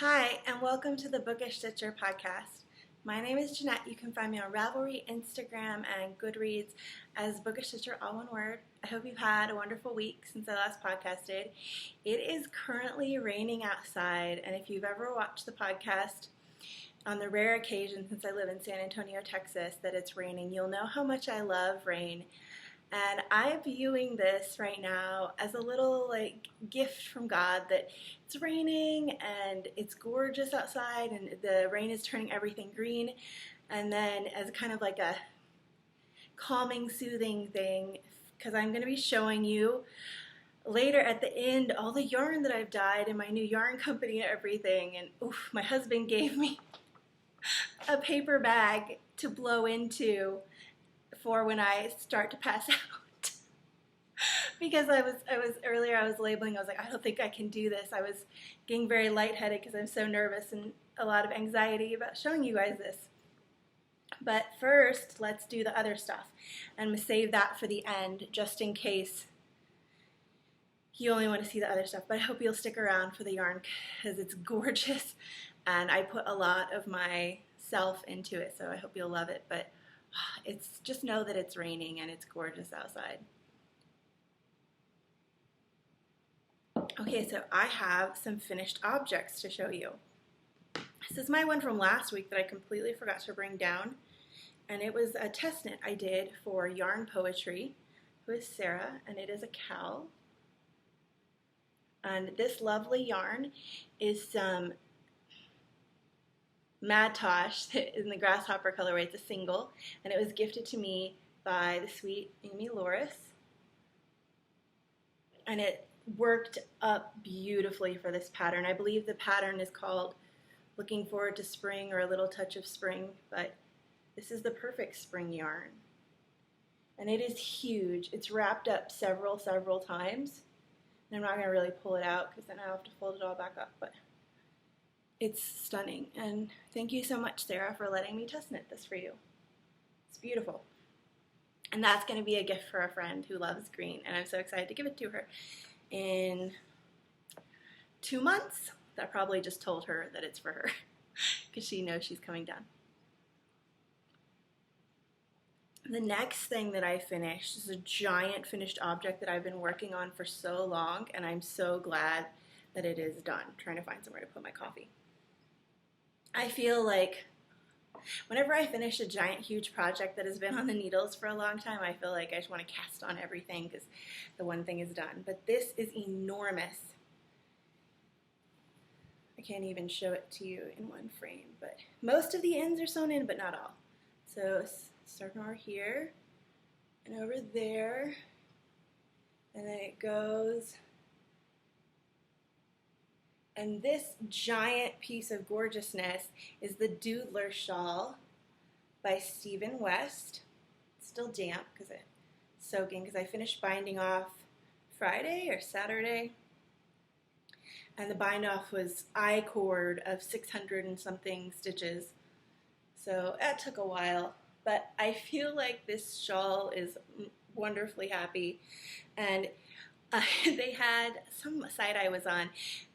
Hi, and welcome to the BookishStitcher podcast. My name is Jeanette. You can find me on Ravelry, Instagram, and Goodreads as BookishStitcher, all one word. I hope you've had a wonderful week since I last podcasted. It is currently raining outside, and if you've ever watched the podcast, on the rare occasion since I live in San Antonio, Texas, that it's raining, you'll know how much I love rain. And I'm viewing this right now as a little gift from God that it's raining and it's gorgeous outside and the rain is turning everything green. And then as kind of like a calming, soothing thing, because I'm going to be showing you later at the end all the yarn that I've dyed in my new yarn company and everything. And oof, my husband gave me a paper bag to blow into for when I start to pass out. Because I was earlier I was labeling, I was like, I don't think I can do this. I was getting very lightheaded because I'm so nervous and a lot of anxiety about showing you guys this. But first, let's do the other stuff. And I'm going to save that for the end, just in case you only want to see the other stuff. But I hope you'll stick around for the yarn because it's gorgeous. And I put a lot of myself into it, so I hope you'll love it. But it's just know that it's raining and it's gorgeous outside. Okay, so I have some finished objects to show you. This is my one from last week that I completely forgot to bring down, and it was a test knit I did for Yarn Poetry with Sarah, and it is a cowl. And this lovely yarn is some Mad Tosh in the Grasshopper colorway. It's a single, and it was gifted to me by the sweet Amy Loris, and it worked up beautifully for this pattern. I believe the pattern is called Looking Forward to Spring or A Little Touch of Spring, but this is the perfect spring yarn, and it is huge. It's wrapped up several times, and I'm not going to really pull it out because then I'll have to fold it all back up, but it's stunning, and thank you so much, Sarah, for letting me test knit this for you. It's beautiful. And that's going to be a gift for a friend who loves green, and I'm so excited to give it to her in 2 months. That probably just told her that it's for her because she knows she's coming down. The next thing that I finished is a giant finished object that I've been working on for so long, and I'm so glad that it is done. I'm trying to find somewhere to put my coffee. I feel like whenever I finish a giant, huge project that has been on the needles for a long time, I feel like I just want to cast on everything because the one thing is done. But this is enormous. I can't even show it to you in one frame, but most of the ends are sewn in, but not all. So starting over here and over there, and then it goes. And this giant piece of gorgeousness is the Doodler Shawl by Stephen West. It's still damp because it's soaking, because I finished binding off Friday or Saturday. And the bind off was I-cord of 600 and something stitches. So that took a while, but I feel like this shawl is wonderfully happy. And they had some site I was on.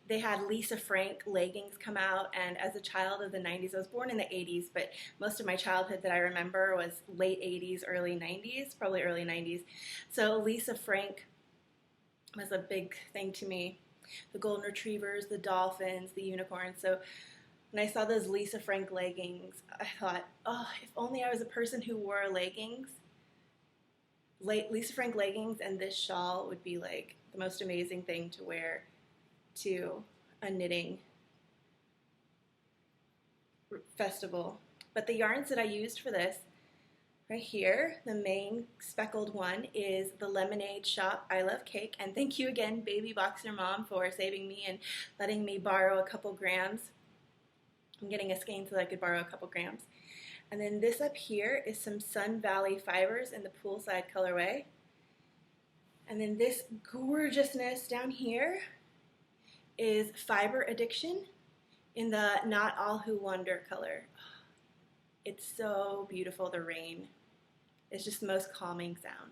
They had Lisa Frank leggings come out, and as a child of the 90s, I was born in the 80s, but most of my childhood that I remember was late 80s, early 90s, probably early 90s. So Lisa Frank was a big thing to me. The golden retrievers, the dolphins, the unicorns. So when I saw those Lisa Frank leggings, I thought, oh, if only I was a person who wore leggings. Lisa Frank leggings and this shawl would be like the most amazing thing to wear to a knitting festival. But the yarns that I used for this, right here, the main speckled one is the Lemonade Shop I Love Cake, and thank you again, Baby Boxer Mom, for saving me and letting me borrow a couple grams. I'm getting a skein so that I could borrow a couple grams. And then this up here is some Sun Valley fibers in the poolside colorway. And then this gorgeousness down here is Fiber Addiction in the Not All Who Wonder color. It's so beautiful. The rain is just the most calming sound.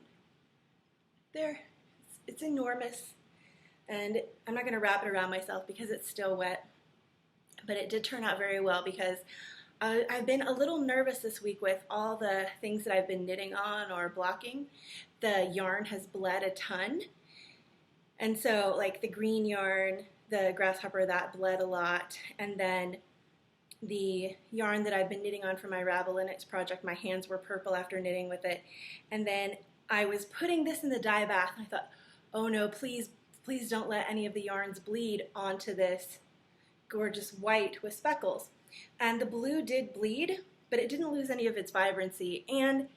There, it's enormous, and I'm not going to wrap it around myself because it's still wet, but it did turn out very well because I've been a little nervous this week with all the things that I've been knitting on or blocking. The yarn has bled a ton, and so like the green yarn, the grasshopper, that bled a lot, and then the yarn that I've been knitting on for my Ravel Linux project, my hands were purple after knitting with it, and then I was putting this in the dye bath, and I thought, oh no, please don't let any of the yarns bleed onto this gorgeous white with speckles. And the blue did bleed, but it didn't lose any of its vibrancy, and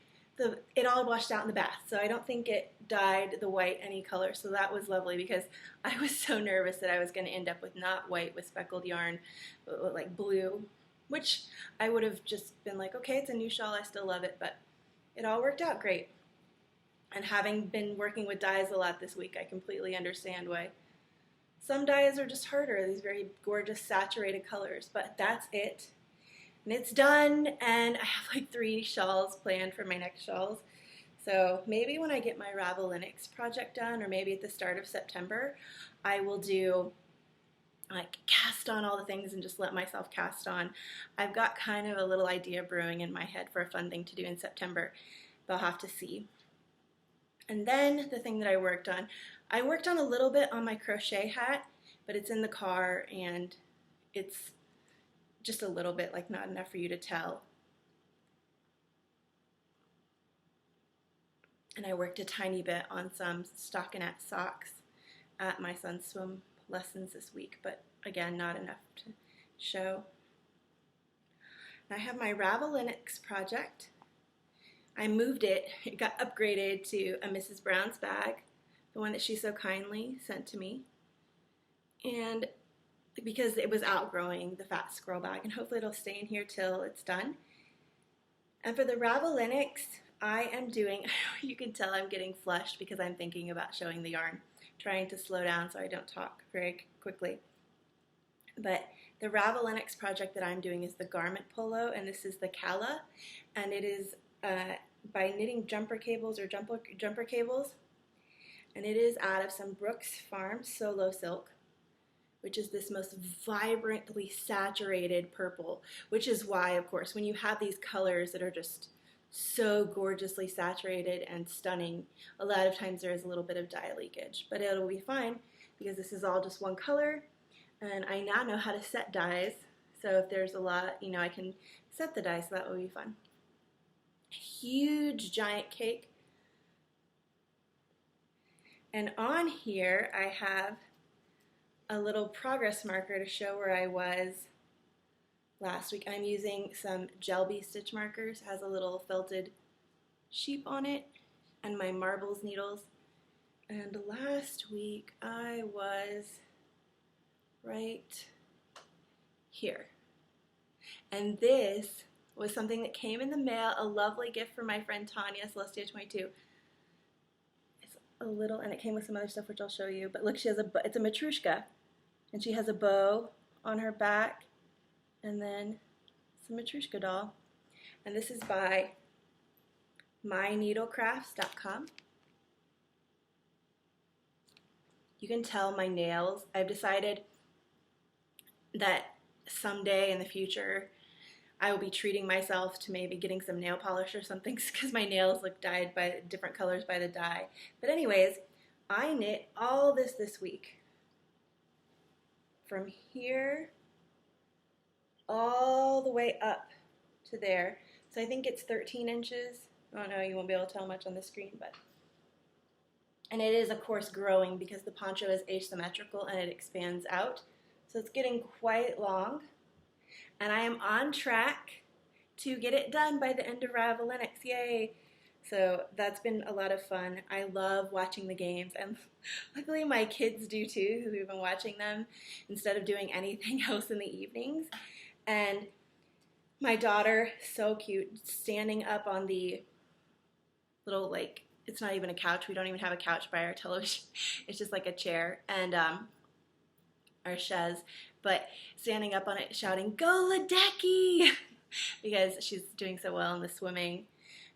it all washed out in the bath, so I don't think it dyed the white any color, so that was lovely because I was so nervous that I was going to end up with not white with speckled yarn, but like blue, which I would have just been like, okay, it's a new shawl, I still love it, but it all worked out great. And having been working with dyes a lot this week, I completely understand why some dyes are just harder, these very gorgeous saturated colors, but that's it. And it's done, and I have like 3 shawls planned for my next shawls. So maybe when I get my Ravel Linux project done, or maybe at the start of September, I will do like cast on all the things and just let myself cast on. I've got kind of a little idea brewing in my head for a fun thing to do in September, but I'll have to see. And then the thing that I worked on a little bit on my crochet hat, but it's in the car and it's just a little bit, like not enough for you to tell. And I worked a tiny bit on some stockinette socks at my son's swim lessons this week, but again, not enough to show. And I have my Ravel Linux project. I moved it. It got upgraded to a Mrs. Brown's bag, the one that she so kindly sent to me. And because it was outgrowing the fat squirrel bag, and hopefully it'll stay in here till it's done. And for the Ravel Linux, I am doing, you can tell I'm getting flushed because I'm thinking about showing the yarn, trying to slow down so I don't talk very quickly. But the Ravel Linux project that I'm doing is the garment polo, and this is the Kala, and it is by knitting jumper cables or jumper cables, and it is out of some Brooks Farm Solo Silk, which is this most vibrantly saturated purple, which is why, of course, when you have these colors that are just so gorgeously saturated and stunning, a lot of times there is a little bit of dye leakage, but it'll be fine because this is all just one color, and I now know how to set dyes, so if there's a lot, I can set the dye, so that will be fun. Huge giant cake, and on here I have a little progress marker to show where I was last week. I'm using some Gelby stitch markers. It has a little felted sheep on it, and my marbles needles. And last week I was right here. And this was something that came in the mail, a lovely gift from my friend Tanya, Celestia22. It's a little, and it came with some other stuff which I'll show you, but look, she has it's a Matrushka, and she has a bow on her back, and then some Matrushka doll. And this is by myneedlecrafts.com. You can tell my nails. I've decided that someday in the future I will be treating myself to maybe getting some nail polish or something because my nails look dyed by different colors by the dye. But anyways, I knit all this week. From here all the way up to there. So I think it's 13 inches. Oh no, you won't be able to tell much on the screen, but. And it is, of course, growing because the poncho is asymmetrical and it expands out. So it's getting quite long. And I am on track to get it done by the end of Ravel Linux. Yay! So that's been a lot of fun. I love watching the games, and luckily my kids do too, because we've been watching them instead of doing anything else in the evenings. And my daughter, so cute, standing up on the little, like, it's not even a couch. We don't even have a couch by our television. It's just like a chair and our chaise. But standing up on it, shouting, "Go Ledecky!" because she's doing so well in the swimming.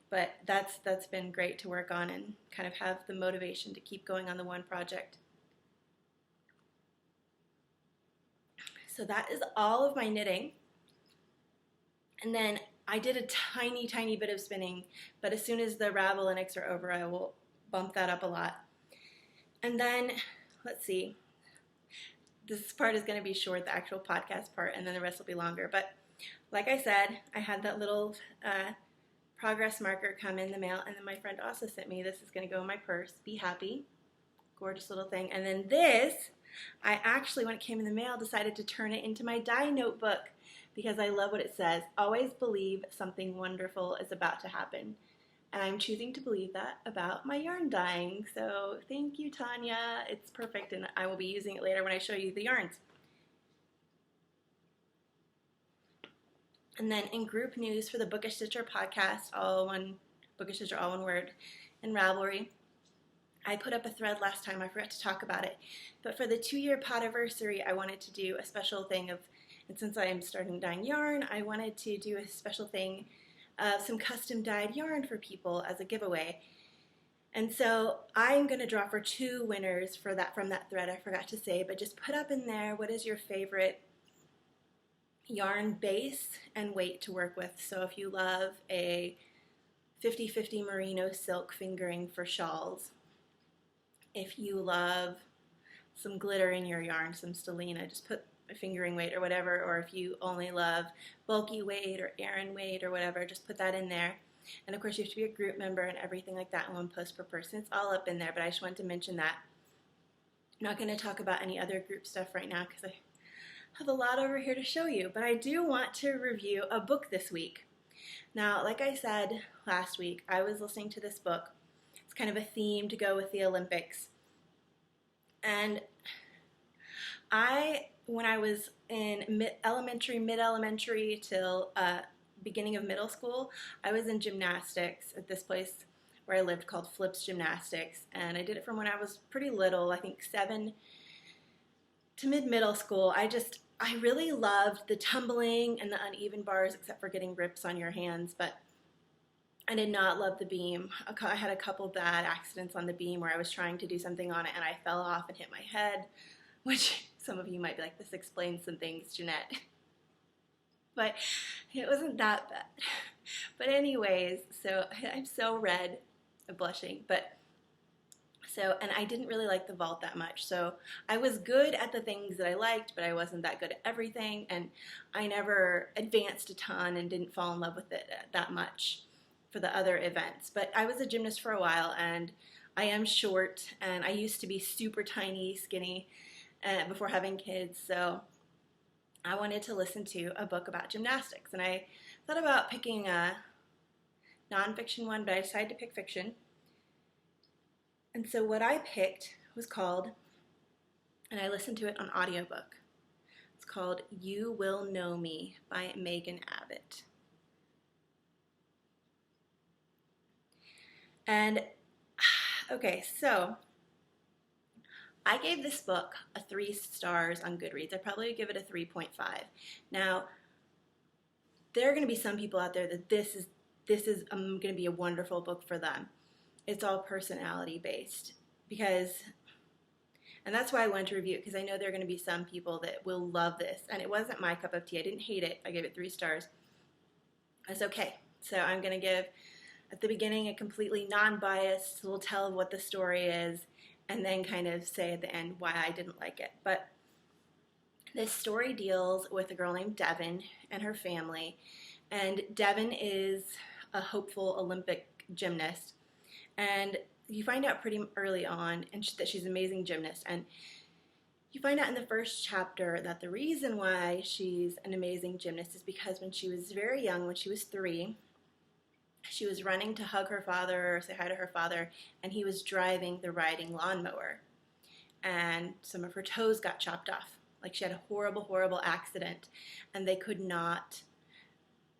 But that's been great to work on and kind of have the motivation to keep going on the one project. So that is all of my knitting. And then I did a tiny, tiny bit of spinning, but as soon as the ravel and X are over, I will bump that up a lot. And then, let's see, this part is going to be short, the actual podcast part, and then the rest will be longer. But like I said, I had that little progress marker come in the mail, and then my friend also sent me, this is going to go in my purse, be happy, gorgeous little thing. And then this, I actually, when it came in the mail, decided to turn it into my die notebook because I love what it says. Always believe something wonderful is about to happen. And I'm choosing to believe that about my yarn dyeing. So thank you, Tanya. It's perfect, and I will be using it later when I show you the yarns. And then in group news for the BookishStitcher podcast, BookishStitcher, all one word, and Ravelry, I put up a thread last time. I forgot to talk about it. But for the 2-year podiversary, I wanted to do a special thing of, and since I am starting dyeing yarn, I wanted to do a special thing of some custom dyed yarn for people as a giveaway. And so I'm going to draw for 2 winners for that from that thread. I forgot to say, but just put up in there what is your favorite yarn base and weight to work with. So if you love a 50-50 merino silk fingering for shawls, if you love some glitter in your yarn, some stellina, just put a fingering weight or whatever, or if you only love bulky weight or Aran weight or whatever, just put that in there. And of course you have to be a group member and everything like that in 1 post per person. It's all up in there, but I just wanted to mention that. I'm not going to talk about any other group stuff right now because I have a lot over here to show you, but I do want to review a book this week. Now, like I said last week, I was listening to this book. It's kind of a theme to go with the Olympics. And when I was in mid-elementary till beginning of middle school, I was in gymnastics at this place where I lived called Flips Gymnastics. And I did it from when I was pretty little, I think 7 to mid-middle school. I really loved the tumbling and the uneven bars, except for getting rips on your hands, but I did not love the beam. I had a couple bad accidents on the beam where I was trying to do something on it and I fell off and hit my head, which some of you might be like, this explains some things, Jeanette. But it wasn't that bad. But anyways, so I'm so red, I'm blushing, and I didn't really like the vault that much. So I was good at the things that I liked, but I wasn't that good at everything, and I never advanced a ton and didn't fall in love with it that much for the other events. But I was a gymnast for a while, and I am short, and I used to be super tiny, skinny, before having kids, so I wanted to listen to a book about gymnastics, and I thought about picking a nonfiction one, but I decided to pick fiction. And so what I picked was called, and I listened to it on audiobook, it's called You Will Know Me by Megan Abbott. And, okay, so I gave this book a 3 stars on Goodreads. I'd probably give it a 3.5. Now, there are going to be some people out there that this is going to be a wonderful book for them. It's all personality based and that's why I wanted to review it, because I know there are going to be some people that will love this, and it wasn't my cup of tea. I didn't hate it. I gave it 3 stars. That's okay. So I'm going to give at the beginning a completely non-biased little tell of what the story is, and then kind of say at the end why I didn't like it. But this story deals with a girl named Devin and her family, and Devin is a hopeful Olympic gymnast, and you find out pretty early on that she's an amazing gymnast, and you find out in the first chapter that the reason why she's an amazing gymnast is because when she was very young, when she was 3, she was running to hug her father or say hi to her father, and he was driving the riding lawnmower, and some of her toes got chopped off. Like, she had a horrible, horrible accident, and they could not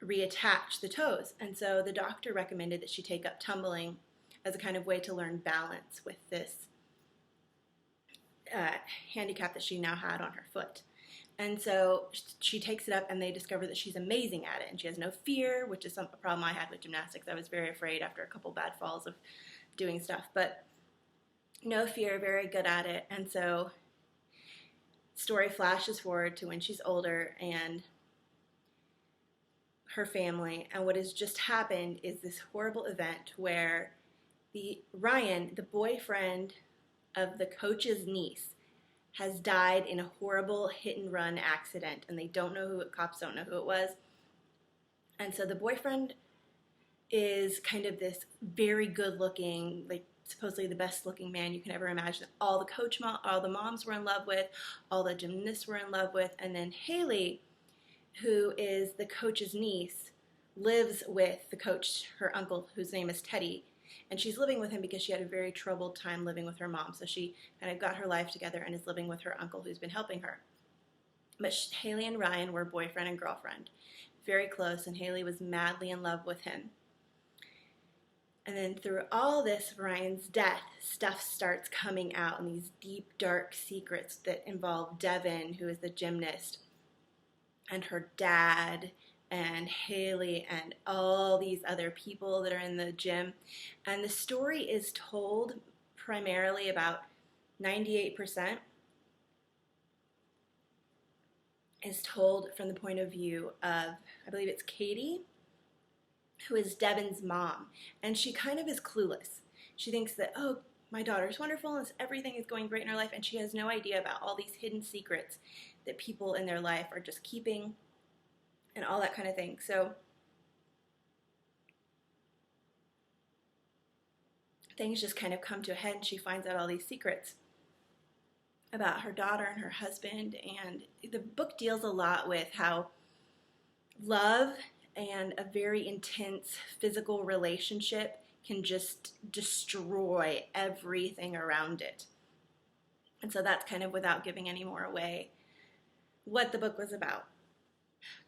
reattach the toes. And so the doctor recommended that she take up tumbling as a kind of way to learn balance with this handicap that she now had on her foot. And so she takes it up, and they discover that she's amazing at it, and she has no fear, which is a problem I had with gymnastics. I was very afraid after a couple bad falls of doing stuff, but no fear, very good at it. And so story flashes forward to when she's older and her family, and what has just happened is this horrible event where Ryan, the boyfriend of the coach's niece, has died in a horrible hit-and-run accident, and cops don't know who it was. And so the boyfriend is kind of this very good-looking, like supposedly the best-looking man you can ever imagine. All the moms were in love with, all the gymnasts were in love with, and then Haley, who is the coach's niece, lives with the coach, her uncle, whose name is Teddy, and she's living with him because she had a very troubled time living with her mom, so she kind of got her life together and is living with her uncle who's been helping her. But Haley and Ryan were boyfriend and girlfriend, very close, and Haley was madly in love with him. And then through all this, Ryan's death, stuff starts coming out, and these deep, dark secrets that involve Devin, who is the gymnast, and her dad, and Haley, and all these other people that are in the gym. And the story is told primarily about 98% is told from the point of view of, I believe it's Katie, who is Devin's mom. And she kind of is clueless. She thinks that, oh, my daughter's wonderful and everything is going great in her life, and she has no idea about all these hidden secrets that people in their life are just keeping and all that kind of thing. So things just kind of come to a head, and she finds out all these secrets about her daughter and her husband. And the book deals a lot with how love and a very intense physical relationship can just destroy everything around it. And so that's kind of, without giving any more away, what the book was about.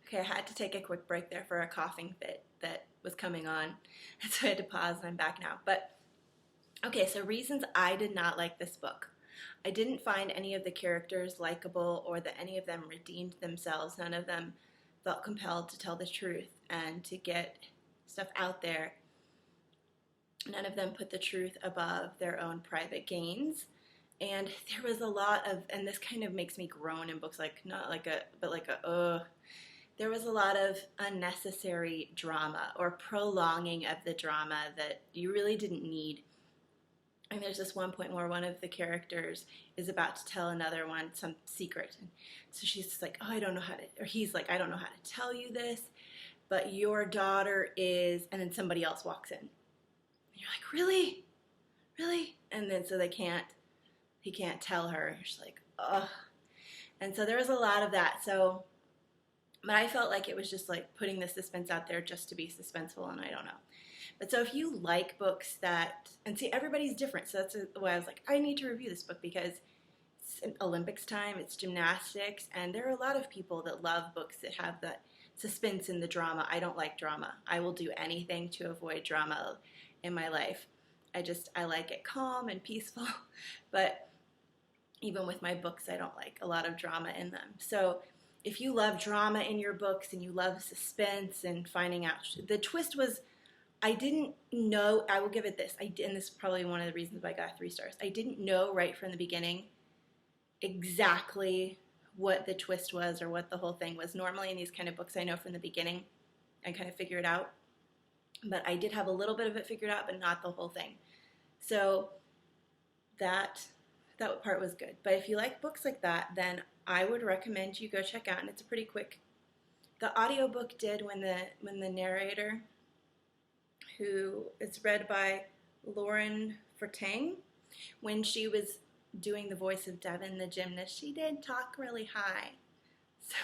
Okay, I had to take a quick break there for a coughing fit that was coming on, and so I had to pause, and I'm back now. But, okay, so reasons I did not like this book. I didn't find any of the characters likable or that any of them redeemed themselves. None of them felt compelled to tell the truth and to get stuff out there. None of them put the truth above their own private gains. And there was a lot of, and this kind of makes me groan in books, there was a lot of unnecessary drama or prolonging of the drama that you really didn't need. And there's this one point where one of the characters is about to tell another one some secret. And so she's just like, oh, I don't know how to, or he's like, I don't know how to tell you this, but your daughter is, and then somebody else walks in. And you're like, really? Really? And then so he can't tell her. You're just like, ugh. And so there was a lot of that. So, but I felt like it was just like putting the suspense out there just to be suspenseful, and I don't know. But so if you like books that, and see, everybody's different, so that's why I was like, I need to review this book, because it's Olympics time, it's gymnastics, and there are a lot of people that love books that have that suspense in the drama. I don't like drama. I will do anything to avoid drama in my life. I like it calm and peaceful, but even with my books, I don't like a lot of drama in them. So if you love drama in your books and you love suspense and finding out, the twist was, I didn't know, I will give it this, and this is probably one of the reasons why I got 3 stars. I didn't know right from the beginning exactly what the twist was or what the whole thing was. Normally in these kind of books, I know from the beginning and kind of figure it out. But I did have a little bit of it figured out, but not the whole thing. So that part was good. But if you like books like that, then I would recommend you go check out, and it's pretty quick. The audiobook did when the narrator, who is read by Lauren Fortang, when she was doing the voice of Devin, the gymnast, she did talk really high. So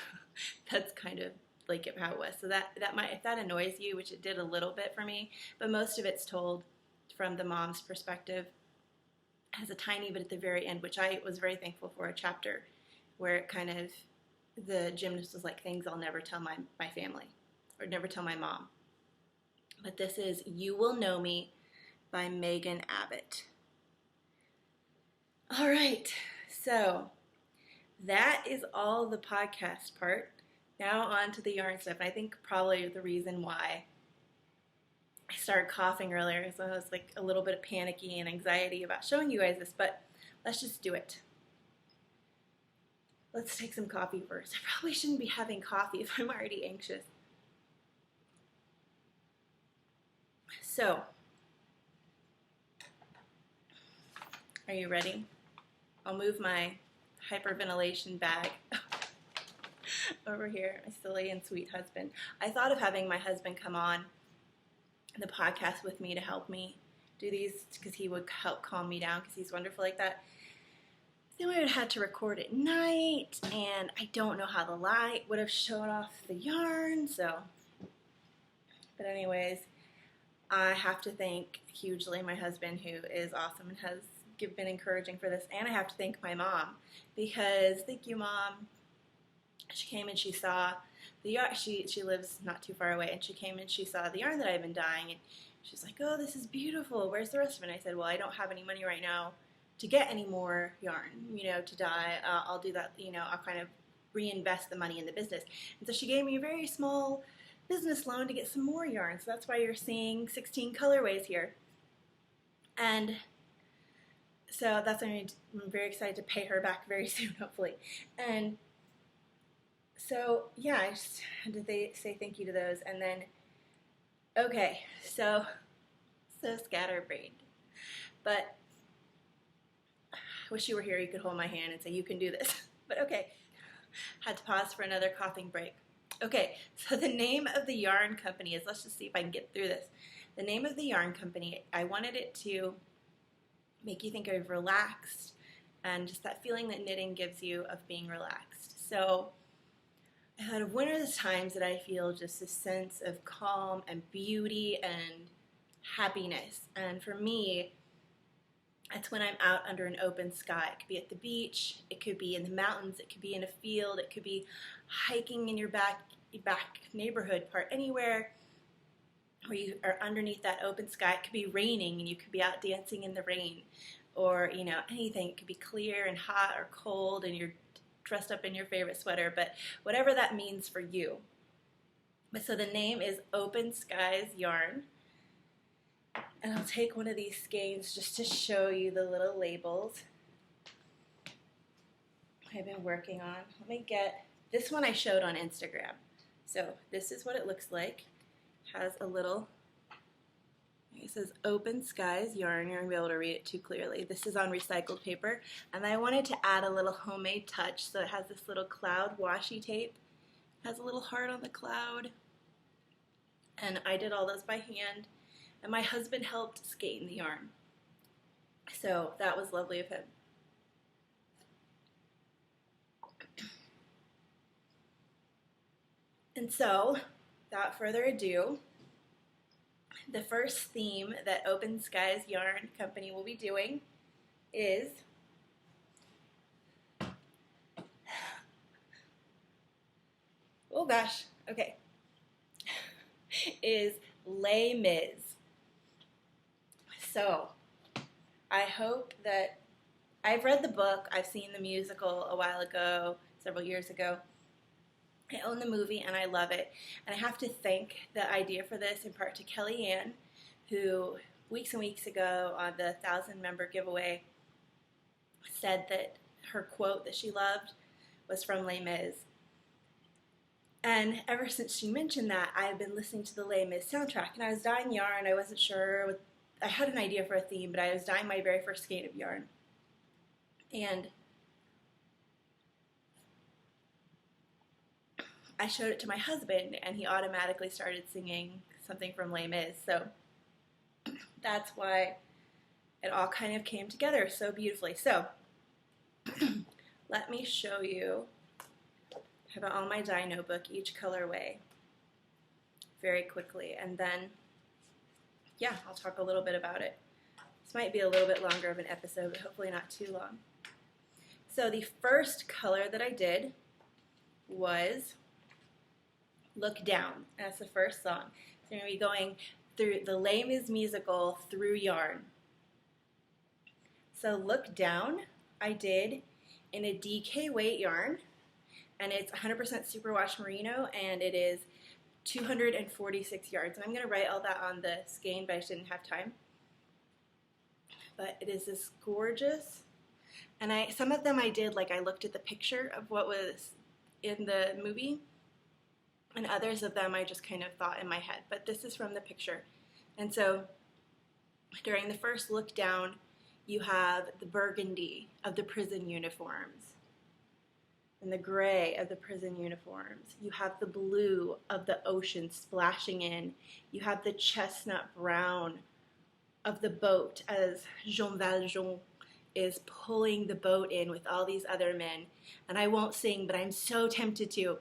that's kind of like how it was. So that might, if that annoys you, which it did a little bit for me, but most of it's told from the mom's perspective. It has a tiny bit at the very end, which I was very thankful for, a chapter where it kind of, the gymnast was like, things I'll never tell my family or never tell my mom. But this is You Will Know Me by Megan Abbott. All right, so that is all the podcast part. Now on to the yarn stuff. And I think probably the reason why I started coughing earlier is I was like a little bit of panicky and anxiety about showing you guys this, but let's just do it. let's take some coffee first. I probably shouldn't be having coffee if I'm already anxious. So, are you ready? I'll move my hyperventilation bag over here, my silly and sweet husband. I thought of having my husband come on the podcast with me to help me do these because he would help calm me down because he's wonderful like that. Then we would have had to record at night, and I don't know how the light would have shown off the yarn, so. But anyways, I have to thank hugely my husband, who is awesome and has been encouraging for this, and I have to thank my mom because, thank you, Mom. She came and she saw the yarn. She lives not too far away, and she came and she saw the yarn that I've been dyeing, and she's like, "Oh, this is beautiful. Where's the rest of it?" And I said, "Well, I don't have any money right now to get any more yarn, to dye. I'll do that, I'll kind of reinvest the money in the business." And so she gave me a very small business loan to get some more yarn. So that's why you're seeing 16 colorways here. And so that's why I'm very excited to pay her back very soon, hopefully. And so, yeah, I just had to say thank you to those. And then, okay, so scatterbrained. But I wish you were here. You could hold my hand and say, "You can do this." But okay, had to pause for another coughing break. Okay, so the name of the yarn company is, let's just see if I can get through this. The name of the yarn company, I wanted it to make you think of relaxed and just that feeling that knitting gives you of being relaxed. So I thought of when are the times that I feel just a sense of calm and beauty and happiness. And for me, that's when I'm out under an open sky. It could be at the beach, it could be in the mountains, it could be in a field, it could be hiking in your back neighborhood part, anywhere where you are underneath that open sky. It could be raining and you could be out dancing in the rain, or anything. It could be clear and hot or cold and you're dressed up in your favorite sweater, but whatever that means for you. But so the name is Open Skies Yarn. And I'll take one of these skeins just to show you the little labels I've been working on. Let me get, this one I showed on Instagram. So this is what it looks like. It has a little, it says Open Skies Yarn. You're going to be able to read it too clearly. This is on recycled paper. And I wanted to add a little homemade touch. So it has this little cloud washi tape. It has a little heart on the cloud. And I did all those by hand. And my husband helped skein the yarn. So that was lovely of him. And so, without further ado, the first theme that Open Skies Yarn Company will be doing is is Les Mis. So, I hope that I've read the book, I've seen the musical a while ago, several years ago. I own the movie and I love it. And I have to thank the idea for this in part to Kellyanne, who weeks and weeks ago on the 1,000-member giveaway said that her quote that she loved was from Les Mis. And ever since she mentioned that, I've been listening to the Les Mis soundtrack. And I was dyeing yarn. I wasn't sure. I had an idea for a theme, but I was dyeing my very first skein of yarn. And I showed it to my husband, and he automatically started singing something from Les Mis. So that's why it all kind of came together so beautifully. So let me show you. I have it on my dye notebook, each colorway, very quickly. And then, yeah, I'll talk a little bit about it. This might be a little bit longer of an episode, but hopefully not too long. So the first color that I did was Look Down. That's the first song. So we're going to be going through the Les Mis musical through yarn. So Look Down I did in a DK weight yarn, and it's 100% superwash merino, and it is 246 yards. And I'm going to write all that on the skein, but I just didn't have time. But it is this gorgeous And some of them I did, like I looked at the picture of what was in the movie, and others of them I just kind of thought in my head. But this is from the picture. And so during the first look down, you have the burgundy of the prison uniforms and the gray of the prison uniforms. You have the blue of the ocean splashing in. You have the chestnut brown of the boat as Jean Valjean is pulling the boat in with all these other men. And I won't sing, but I'm so tempted to.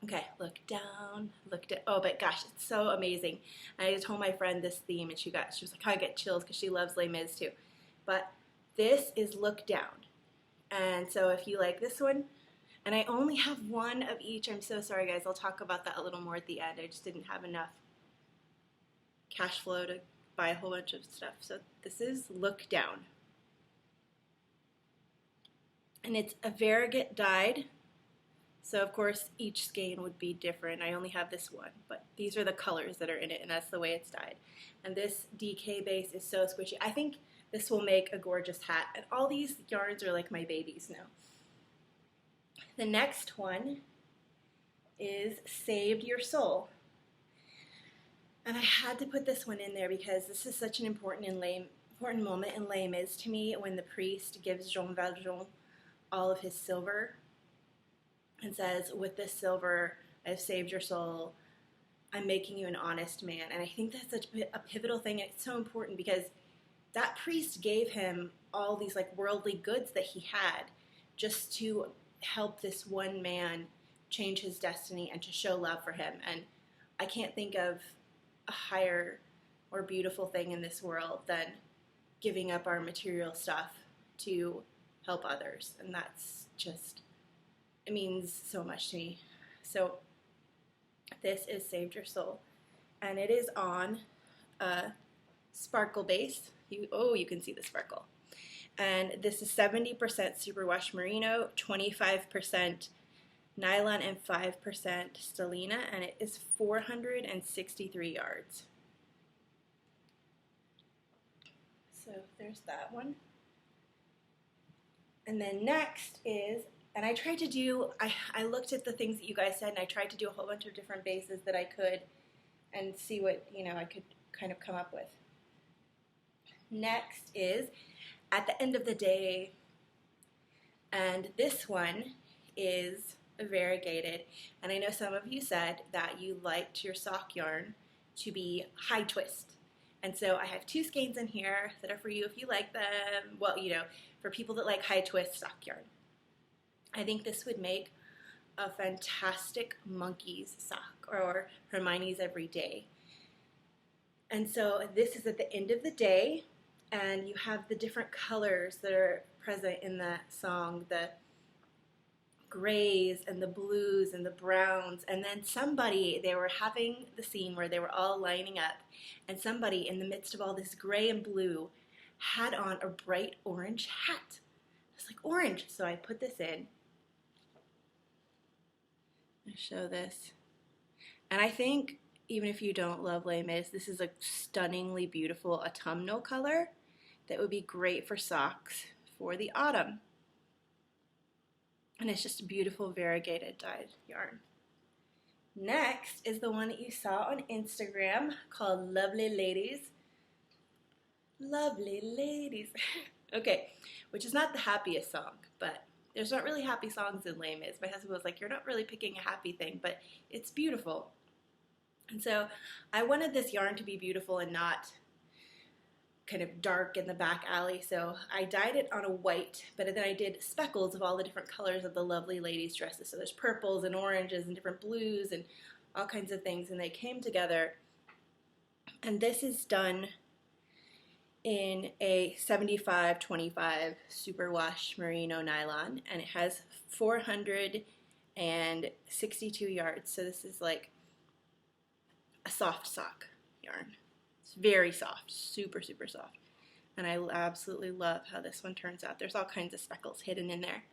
Okay, look down, look down. Oh, but gosh, it's so amazing. And I told my friend this theme, and she was like, I get chills because she loves Les Mis too. But this is look down. And so if you like this one, and I only have one of each. I'm so sorry, guys. I'll talk about that a little more at the end. I just didn't have enough cash flow to buy a whole bunch of stuff. So this is look down. And it's a variegated dyed. So of course each skein would be different. I only have this one, but these are the colors that are in it, and that's the way it's dyed. And this DK base is so squishy. I think this will make a gorgeous hat. And all these yarns are like my babies now. The next one is Saved Your Soul. And I had to put this one in there because this is such an important moment in Les Mis to me, when the priest gives Jean Valjean all of his silver and says, with this silver, I've saved your soul. I'm making you an honest man. And I think that's such a pivotal thing. It's so important because that priest gave him all these like worldly goods that he had just to help this one man change his destiny and to show love for him. And I can't think of a higher or beautiful thing in this world than giving up our material stuff to help others. And that's just, it means so much to me. So this is Saved Your Soul, and it is on a sparkle base. You can see the sparkle. And this is 70% superwash merino, 25% nylon, and 5% stellina, and it is 463 yards. So there's that one. And then next is, and I tried to do, I looked at the things that you guys said, and I tried to do a whole bunch of different bases that I could and see what, I could kind of come up with. Next is At the End of the Day, and this one is variegated, and I know some of you said that you liked your sock yarn to be high twist, and so I have two skeins in here that are for you if you like them. Well, for people that like high twist sock yarn. I think this would make a fantastic monkey's sock or Hermione's Everyday. And so this is At the End of the Day, and you have the different colors that are present in that song, the grays and the blues and the browns, and then they were having the scene where they were all lining up, and somebody in the midst of all this gray and blue had on a bright orange hat. It's like orange, so I put this in. I'll show this. And I think even if you don't love Les Mis, this is a stunningly beautiful autumnal color that would be great for socks for the autumn. And it's just a beautiful variegated dyed yarn. Next is the one that you saw on Instagram called Lovely Ladies. Lovely Ladies. Okay, which is not the happiest song, but there's not really happy songs in Les Mis. My husband was like, you're not really picking a happy thing, but it's beautiful. And so I wanted this yarn to be beautiful and not kind of dark in the back alley, so I dyed it on a white, but then I did speckles of all the different colors of the Lovely Ladies dresses. So there's purples and oranges and different blues and all kinds of things, and they came together. And this is done in a 75-25 superwash merino nylon, and it has 462 yards. So this is like a soft sock yarn. It's very soft, super, super soft. And I absolutely love how this one turns out. There's all kinds of speckles hidden in there.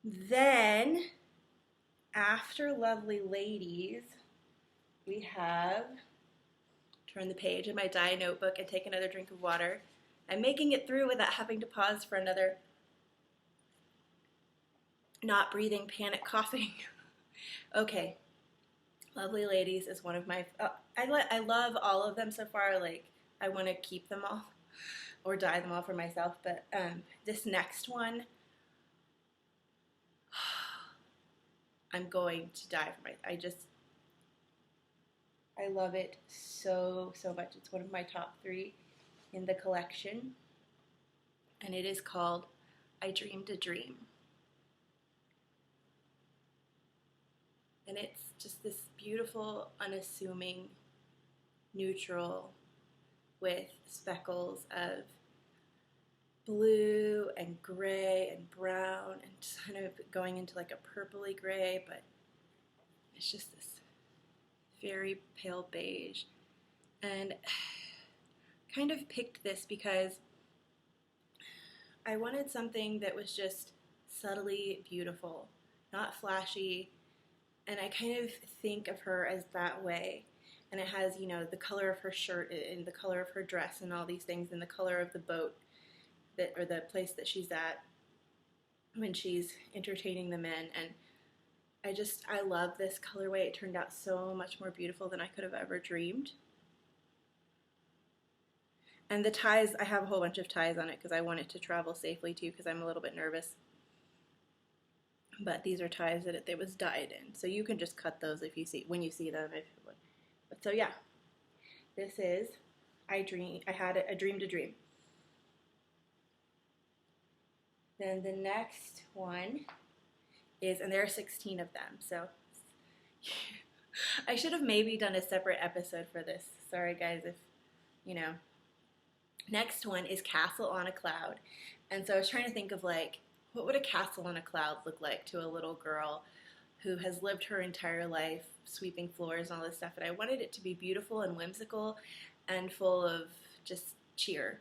Then, after Lovely Ladies, we have, turn the page in my dye notebook and take another drink of water. I'm making it through without having to pause for another not breathing, panic coughing. Okay, Lovely Ladies is one of my, I love all of them so far. Like, I want to keep them all or dye them all for myself, but this next one, I'm going to dye for I love it so, so much. It's one of my top 3 in the collection, and it is called I Dreamed a Dream. And it's just this beautiful, unassuming, neutral with speckles of blue and gray and brown and just kind of going into like a purpley gray, but it's just this very pale beige. And kind of picked this because I wanted something that was just subtly beautiful, not flashy, and I kind of think of her as that way. And it has, you know, the color of her shirt and the color of her dress and all these things, and the color of the boat that, or the place that she's at when she's entertaining the men. And I love this colorway. It turned out so much more beautiful than I could have ever dreamed. And the ties, I have a whole bunch of ties on it because I want it to travel safely too, because I'm a little bit nervous. But these are ties that it was dyed in, so you can just cut those when you see them. But so yeah, this is I dreamed a dream. Then the next one is, and there are 16 of them, so I should have maybe done a separate episode for this. Sorry guys, if you know. Next one is Castle on a Cloud, and so I was trying to think of like, what would a castle on a cloud look like to a little girl who has lived her entire life sweeping floors and all this stuff? And I wanted it to be beautiful and whimsical and full of just cheer.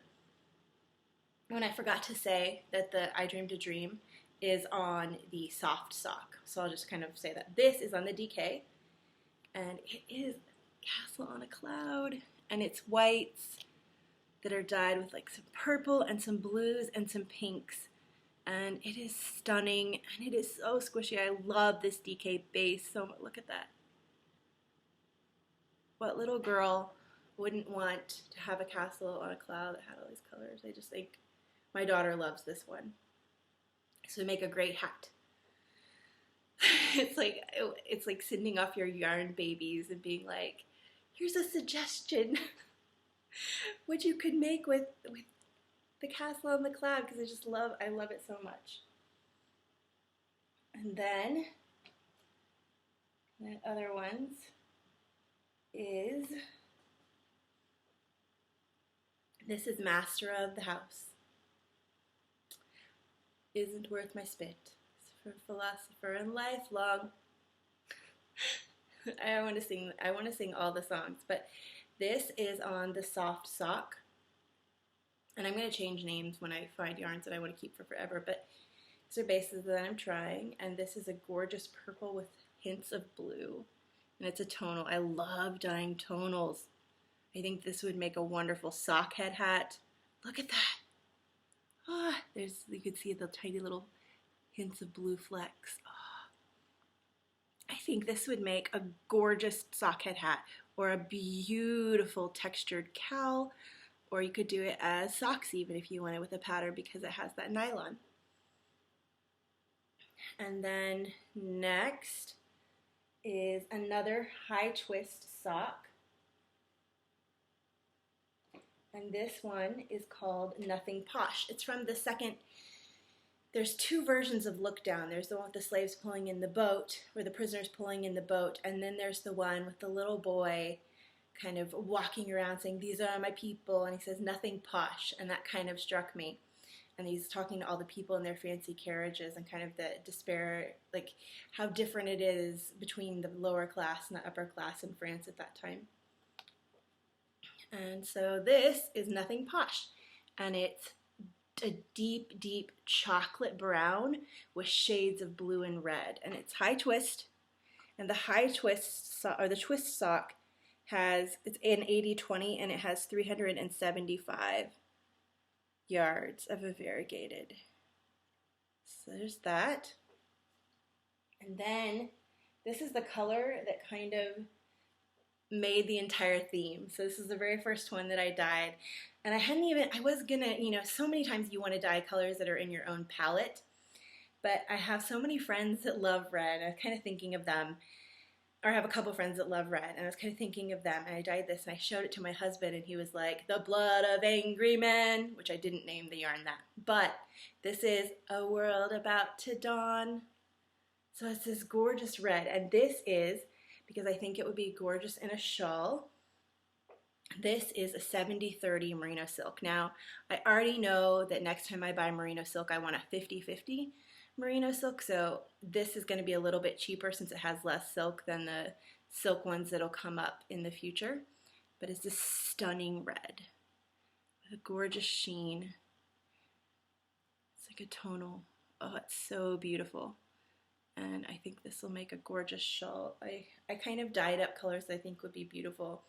When I forgot to say that the I Dreamed a Dream is on the soft sock. So I'll just kind of say that. This is on the DK, and it is Castle on a Cloud, and it's whites that are dyed with like some purple and some blues and some pinks. And it is stunning, and it is so squishy. I love this DK base so much. Look at that. What little girl wouldn't want to have a castle on a cloud that had all these colors? I just think my daughter loves this one. So make a great hat. It's like sending off your yarn babies and being like, here's a suggestion what you could make with the castle on the cloud, because I love it so much. And then the other ones is, this is Master of the House. Isn't worth my spit. It's for philosopher and lifelong. I want to sing all the songs, but this is on the soft sock. And I'm going to change names when I find yarns that I want to keep for forever, but these are bases that I'm trying, and this is a gorgeous purple with hints of blue, and it's a tonal. I love dyeing tonals. I think this would make a wonderful sock head hat. Look at that. Ah, you can see the tiny little hints of blue flecks. Ah. I think this would make a gorgeous sock head hat, or a beautiful textured cowl. Or you could do it as socks even if you want it with a pattern, because it has that nylon. And then next is another high twist sock. And this one is called Nothing Posh. It's from the second, there's 2 versions of Look Down. There's the one with the slaves pulling in the boat, or the prisoners pulling in the boat, and then there's the one with the little boy kind of walking around saying, these are my people, and he says, nothing posh, and that kind of struck me. And he's talking to all the people in their fancy carriages, and kind of the despair, like how different it is between the lower class and the upper class in France at that time. And so this is Nothing Posh, and it's a deep, deep chocolate brown with shades of blue and red, and it's high twist, and the high twist, or the twist sock, it's an 80-20, and it has 375 yards of a variegated. So there's that. And then this is the color that kind of made the entire theme. So this is the very first one that I dyed. And I was gonna, so many times you want to dye colors that are in your own palette. But I have so many friends that love red. I was kind of thinking of them. Or I have a couple friends that love red. And I was kind of thinking of them. And I dyed this and I showed it to my husband. And he was like, the blood of angry men. Which I didn't name the yarn that. But this is A World About to Dawn. So it's this gorgeous red. And this is, because I think it would be gorgeous in a shawl, this is a 70-30 merino silk. Now, I already know that next time I buy merino silk, I want a 50-50 merino silk. So this is going to be a little bit cheaper since it has less silk than the silk ones that'll come up in the future. But it's this stunning red with a gorgeous sheen. It's like a tonal. Oh, it's so beautiful. And I think this will make a gorgeous shawl. I kind of dyed up colors that I think would be beautiful.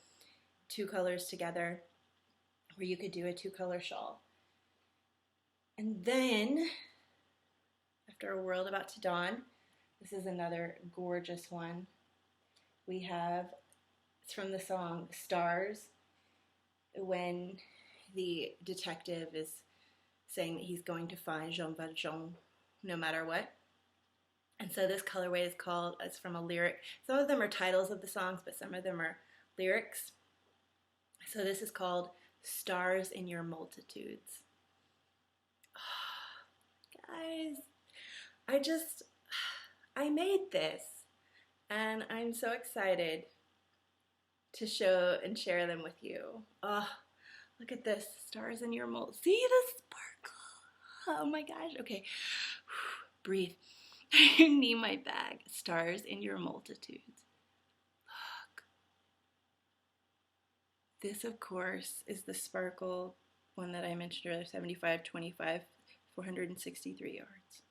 2 colors together, where you could do a 2-color shawl. And then, after A World About to Dawn, this is another gorgeous one. We have, it's from the song Stars, when the detective is saying that he's going to find Jean Valjean no matter what. And so this colorway is called, it's from a lyric. Some of them are titles of the songs, but some of them are lyrics. So this is called Stars in Your Multitudes. Oh, guys, I made this. And I'm so excited to show and share them with you. Oh, look at this, stars in your multitudes. See the sparkle? Oh my gosh, okay, breathe. I need my bag. Stars in your multitudes. Look. This, of course, is the sparkle one that I mentioned earlier, 75, 25, 463 yards.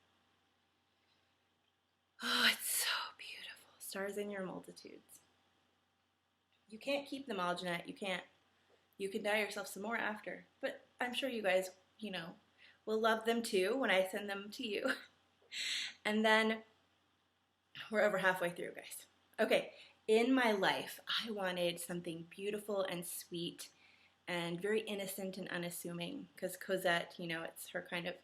Oh, it's so beautiful. Stars in your multitudes. You can't keep them all, Jeanette. You can't. You can dye yourself some more after. But I'm sure you guys, will love them too when I send them to you. And then we're over halfway through, guys. Okay, in my life, I wanted something beautiful and sweet and very innocent and unassuming because Cosette, it's her kind of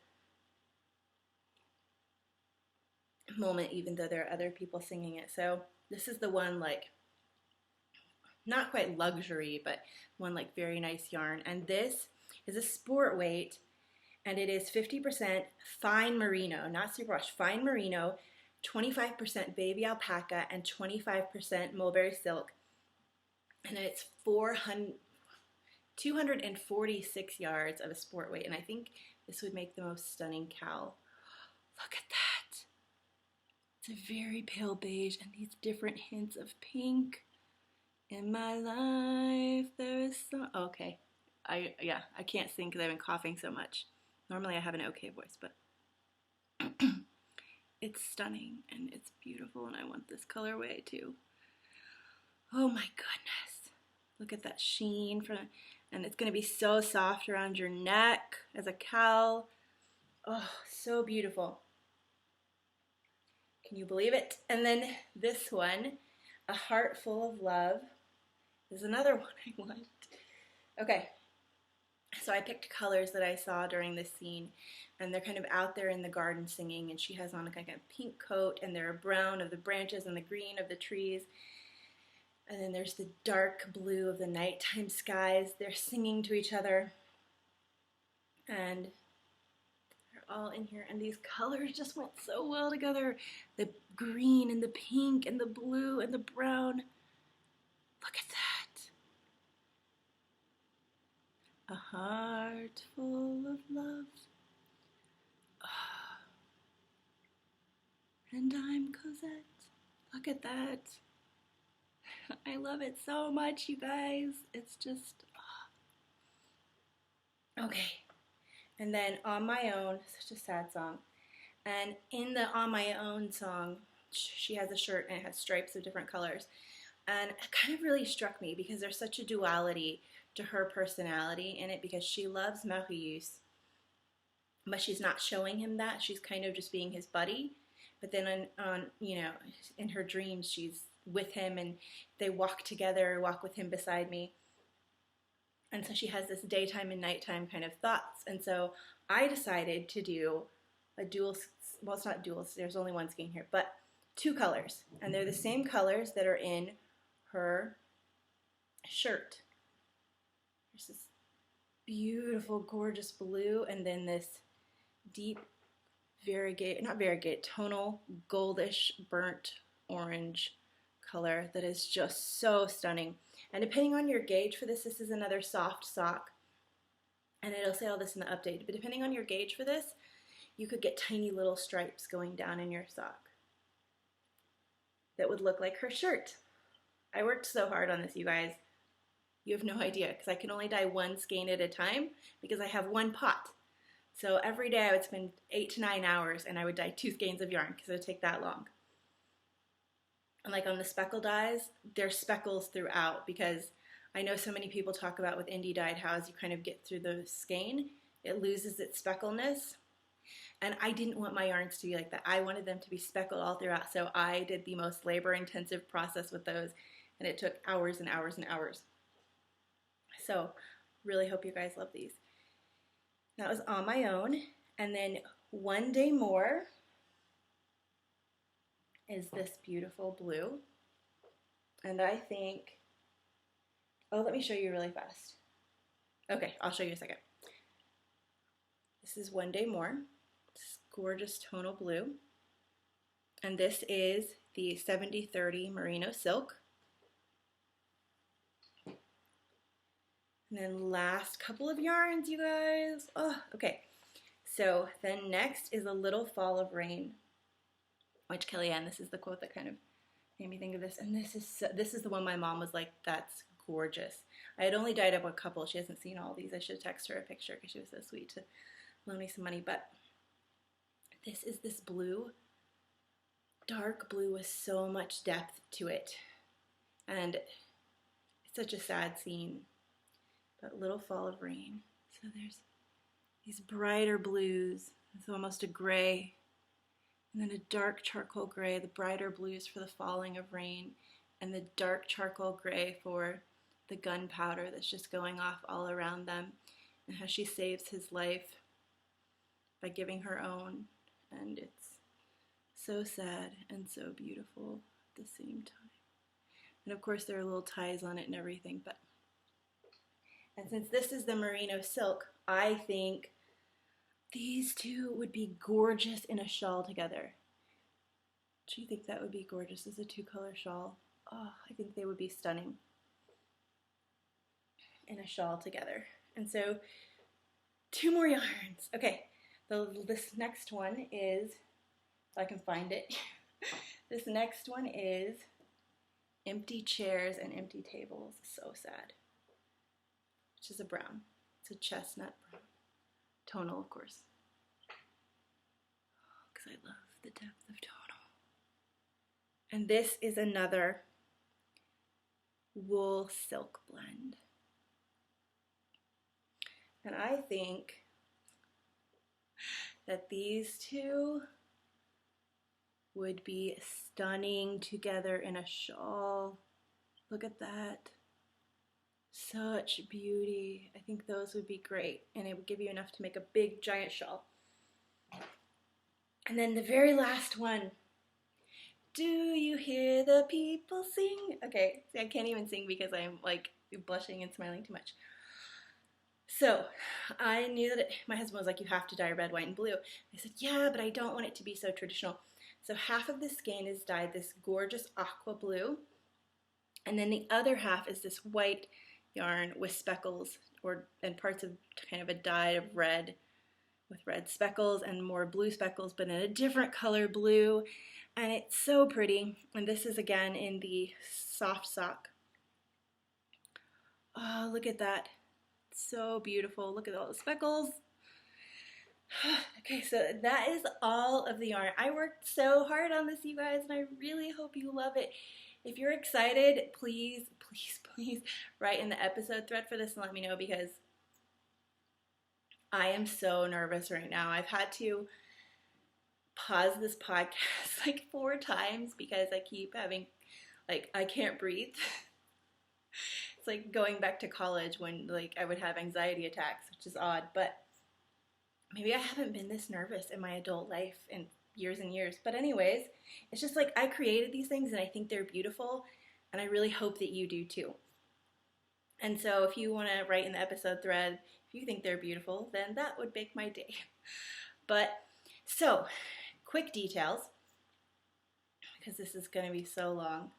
moment, even though there are other people singing it. So this is the one, like, not quite luxury, but one like very nice yarn. And this is a sport weight. And it is 50% fine merino, not superwash, fine merino, 25% baby alpaca, and 25% mulberry silk. And it's 246 yards of a sport weight. And I think this would make the most stunning cowl. Look at that. It's a very pale beige and these different hints of pink. In my life, there is some... Okay. I can't sing because I've been coughing so much. Normally I have an okay voice, but it's stunning and it's beautiful and I want this colorway too. Oh my goodness. Look at that sheen and it's going to be so soft around your neck as a cowl. Oh, so beautiful. Can you believe it? And then this one, A Heart Full of Love, is another one I want. Okay. So I picked colors that I saw during this scene, and they're kind of out there in the garden singing, and she has on like a pink coat, and there are brown of the branches and the green of the trees, and then there's the dark blue of the nighttime skies. They're singing to each other, and they're all in here, and these colors just went so well together. The green and the pink and the blue and the brown. Look at that. A heart full of love, oh. And I'm Cosette. Look at that. I love it so much, you guys. It's just, oh. Okay. And then On My Own, such a sad song. And in the On My Own song, she has a shirt and it has stripes of different colors. And it kind of really struck me because there's such a duality to her personality in it because she loves Marius but she's not showing him that. She's kind of just being his buddy. But then in her dreams, she's with him and they walk together, walk with him beside me. And so she has this daytime and nighttime kind of thoughts. And so I decided to do a dual, well, it's not dual, there's only one skein here, but 2 colors. And they're the same colors that are in her shirt. There's this beautiful, gorgeous blue, and then this deep, tonal, goldish, burnt orange color that is just so stunning. And depending on your gauge for this is another soft sock. And it'll say all this in the update. But depending on your gauge for this, you could get tiny little stripes going down in your sock that would look like her shirt. I worked so hard on this, you guys. You have no idea, because I can only dye 1 skein at a time because I have 1 pot. So every day I would spend 8 to 9 hours and I would dye 2 skeins of yarn because it would take that long. And like on the speckle dyes, there's speckles throughout, because I know so many people talk about with indie dyed how as you kind of get through the skein, it loses its speckleness. And I didn't want my yarns to be like that. I wanted them to be speckled all throughout, so I did the most labor-intensive process with those, and it took hours and hours and hours. So really hope you guys love these. That was on my own. And then One Day More is this beautiful blue. And I think, oh, let me show you really fast. Okay, I'll show you in a second. This is One Day More. This gorgeous tonal blue. And this is the 70/30 merino silk. And then last couple of yarns, you guys. Oh, okay. So then next is A Little Fall of Rain, which Kellyanne, this is the quote that kind of made me think of this. And this is the one my mom was like, that's gorgeous. I had only dyed up a couple. She hasn't seen all these. I should text her a picture because she was so sweet to loan me some money. But this is this blue, dark blue with so much depth to it. And it's such a sad scene. But Little Fall of Rain. So there's these brighter blues. It's almost a gray. And then a dark charcoal gray, the brighter blues for the falling of rain, and the dark charcoal gray for the gunpowder that's just going off all around them, and how she saves his life by giving her own. And it's so sad and so beautiful at the same time. And of course there are little ties on it and everything, but and since this is the merino silk, I think these two would be gorgeous in a shawl together. Do you think that would be gorgeous as a 2-color shawl? Oh, I think they would be stunning in a shawl together. And so 2 more yarns. Okay, this next one is, if I can find it, this next one is Empty Chairs and Empty Tables. So sad. Which is a brown. It's a chestnut brown. Tonal, of course. Because I love the depth of tonal. And this is another wool silk blend. And I think that these two would be stunning together in a shawl. Look at that. Such beauty. I think those would be great, and it would give you enough to make a big giant shawl. And then the very last one. Do you hear the people sing? Okay, see, I can't even sing because I'm like blushing and smiling too much. So I knew that my husband was like, you have to dye red, white, and blue. I said, yeah, but I don't want it to be so traditional. So half of this skein is dyed this gorgeous aqua blue, and then the other half is this white yarn with speckles and parts of kind of a dye of red with red speckles and more blue speckles, but in a different color blue. And it's so pretty. And this is again in the soft sock. Oh, look at that. So beautiful. Look at all the speckles. Okay, so that is all of the yarn. I worked so hard on this, you guys, and I really hope you love it. If you're excited, please, please, please write in the episode thread for this and let me know, because I am so nervous right now. I've had to pause this podcast like 4 times because I keep having, like, I can't breathe. It's like going back to college when, like, I would have anxiety attacks, which is odd, but maybe I haven't been this nervous in my adult life in years and years. But anyways, it's just like I created these things and I think they're beautiful, and I really hope that you do too. And so if you want to write in the episode thread, if you think they're beautiful, then that would make my day. But so, quick details, because this is going to be so long.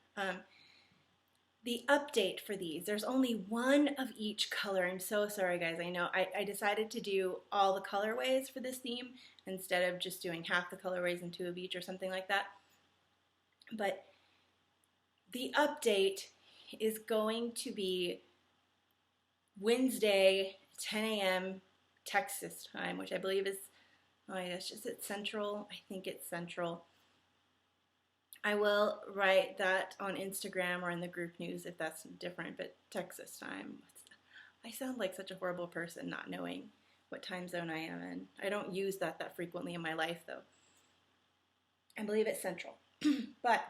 The update for these, there's only one of each color. I'm so sorry, guys. I know I decided to do all the colorways for this theme instead of just doing half the colorways and 2 of each or something like that. But the update is going to be Wednesday, 10 a.m. Texas time, which I believe is, oh yeah, it's just at Central. I think it's Central. I will write that on Instagram or in the group news if that's different, but Texas time. I sound like such a horrible person not knowing what time zone I am in. I don't use that frequently in my life, though. I believe it's Central. But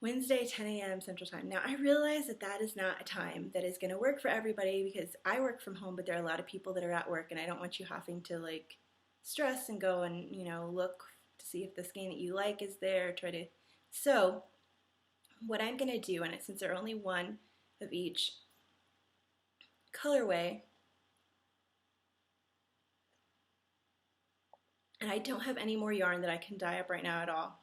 Wednesday, 10 a.m. Central Time. Now, I realize that is not a time that is going to work for everybody because I work from home, but there are a lot of people that are at work, and I don't want you having to, like, stress and go and, look to see if the skein that you like is there, So, what I'm going to do, and since there are only one of each colorway, and I don't have any more yarn that I can dye up right now at all.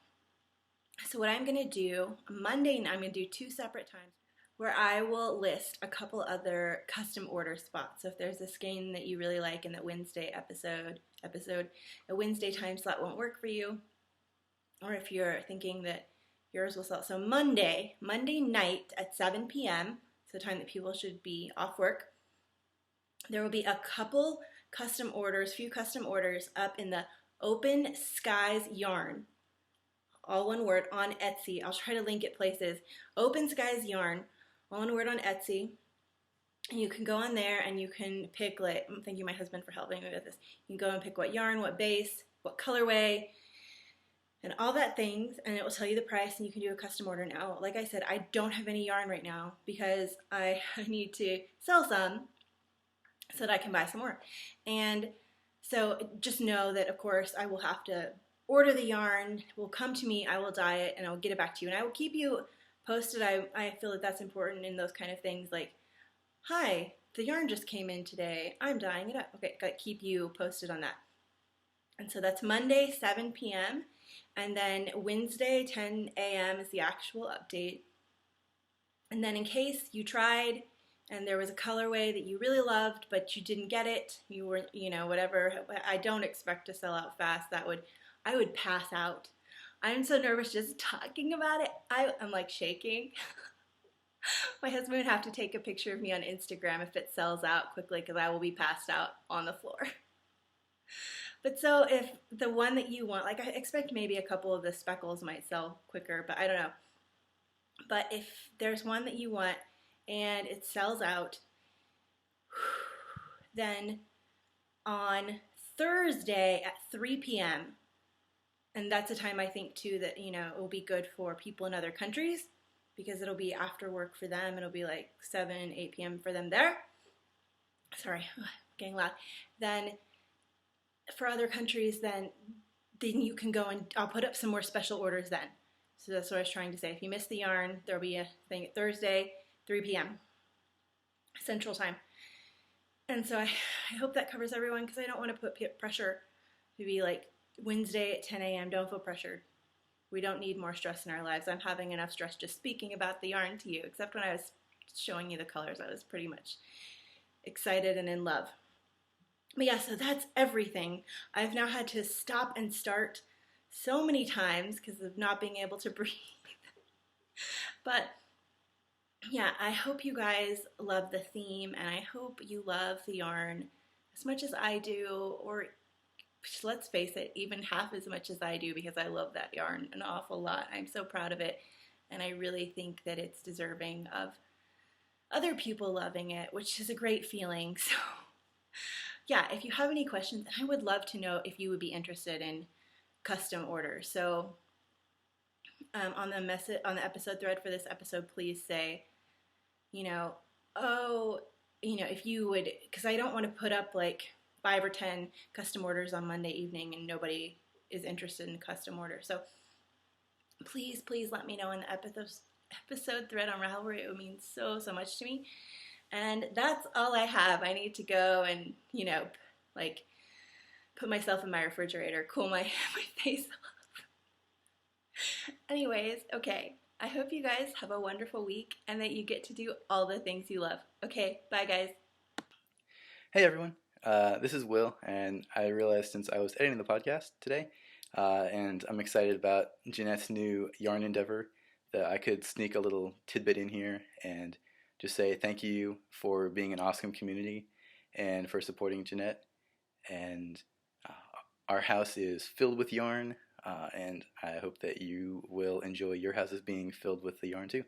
So what I'm going to do, Monday, I'm going to do 2 separate times where I will list a couple other custom order spots. So if there's a skein that you really like in that Wednesday episode, a Wednesday time slot won't work for you, or if you're thinking that yours will sell. So Monday night at 7 p.m., so the time that people should be off work, there will be a couple custom orders, few custom orders up in the Open Skies Yarn, all one word, on Etsy. I'll try to link it places. Open Skies Yarn, all one word, on Etsy. And you can go on there and you can pick, like, thank you my husband for helping me with this. You can go and pick what yarn, what base, what colorway, and all that things, and it will tell you the price, and you can do a custom order now. Like I said, I don't have any yarn right now because I need to sell some so that I can buy some more. And so just know that, of course, I will have to order the yarn, it will come to me, I will dye it, and I will get it back to you. And I will keep you posted. I feel that that's important in those kind of things, like, hi, the yarn just came in today, I'm dyeing it up. Okay, gotta keep you posted on that. And so that's Monday, 7 p.m., and then Wednesday, 10 a.m. is the actual update. And then in case you tried and there was a colorway that you really loved, but you didn't get it, you were, whatever, I don't expect to sell out fast. I would pass out. I'm so nervous just talking about it. I'm like shaking. My husband would have to take a picture of me on Instagram if it sells out quickly because I will be passed out on the floor. But so if the one that you want, like, I expect maybe a couple of the speckles might sell quicker, but I don't know. But if there's one that you want and it sells out, then on Thursday at 3 p.m., and that's a time I think too that, it will be good for people in other countries because it'll be after work for them. It'll be like 7, 8 p.m. for them there. Sorry, getting loud. Then for other countries, then you can go and I'll put up some more special orders then. So that's what I was trying to say. If you missed the yarn, there'll be a thing at Thursday, 3 p.m. Central Time. And so I hope that covers everyone because I don't want to put pressure to be like Wednesday at 10 a.m. Don't feel pressured. We don't need more stress in our lives. I'm having enough stress just speaking about the yarn to you, except when I was showing you the colors, I was pretty much excited and in love. But yeah, so that's everything. I've now had to stop and start so many times because of not being able to breathe. But yeah, I hope you guys love the theme, and I hope you love the yarn as much as I do, or let's face it, even half as much as I do, because I love that yarn an awful lot. I'm so proud of it, and I really think that it's deserving of other people loving it, which is a great feeling. So yeah, if you have any questions, I would love to know if you would be interested in custom orders. So on the episode thread for this episode, please say, you know, oh, if you would, because I don't want to put up like 5 or 10 custom orders on Monday evening and nobody is interested in custom orders. So please let me know in the episode thread on Ravelry. It would mean so much to me. And that's all I have. I need to go and, like put myself in my refrigerator, cool my face off. Anyways, okay. I hope you guys have a wonderful week and that you get to do all the things you love. Okay, bye guys. Hey everyone, this is Will, and I realized since I was editing the podcast today, and I'm excited about Jeanette's new yarn endeavor, that I could sneak a little tidbit in here and just say thank you for being an awesome community and for supporting Jeanette. And our house is filled with yarn, and I hope that you will enjoy your houses being filled with the yarn too.